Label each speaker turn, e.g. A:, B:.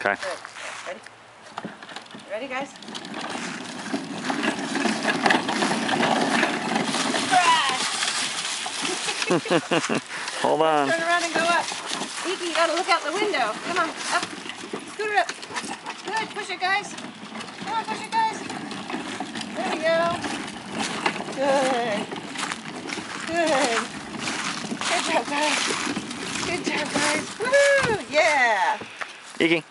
A: Okay.
B: Good. Ready? Ready, guys?
A: Hold on.
B: Turn around and go up. Iki, you gotta look out the window. Come on, up. Scooter up. Good, push it, guys. Come on, push it, guys. There we go. Good. Good. Good job, guys. Good job, guys. Woohoo! Yeah.
A: Iki.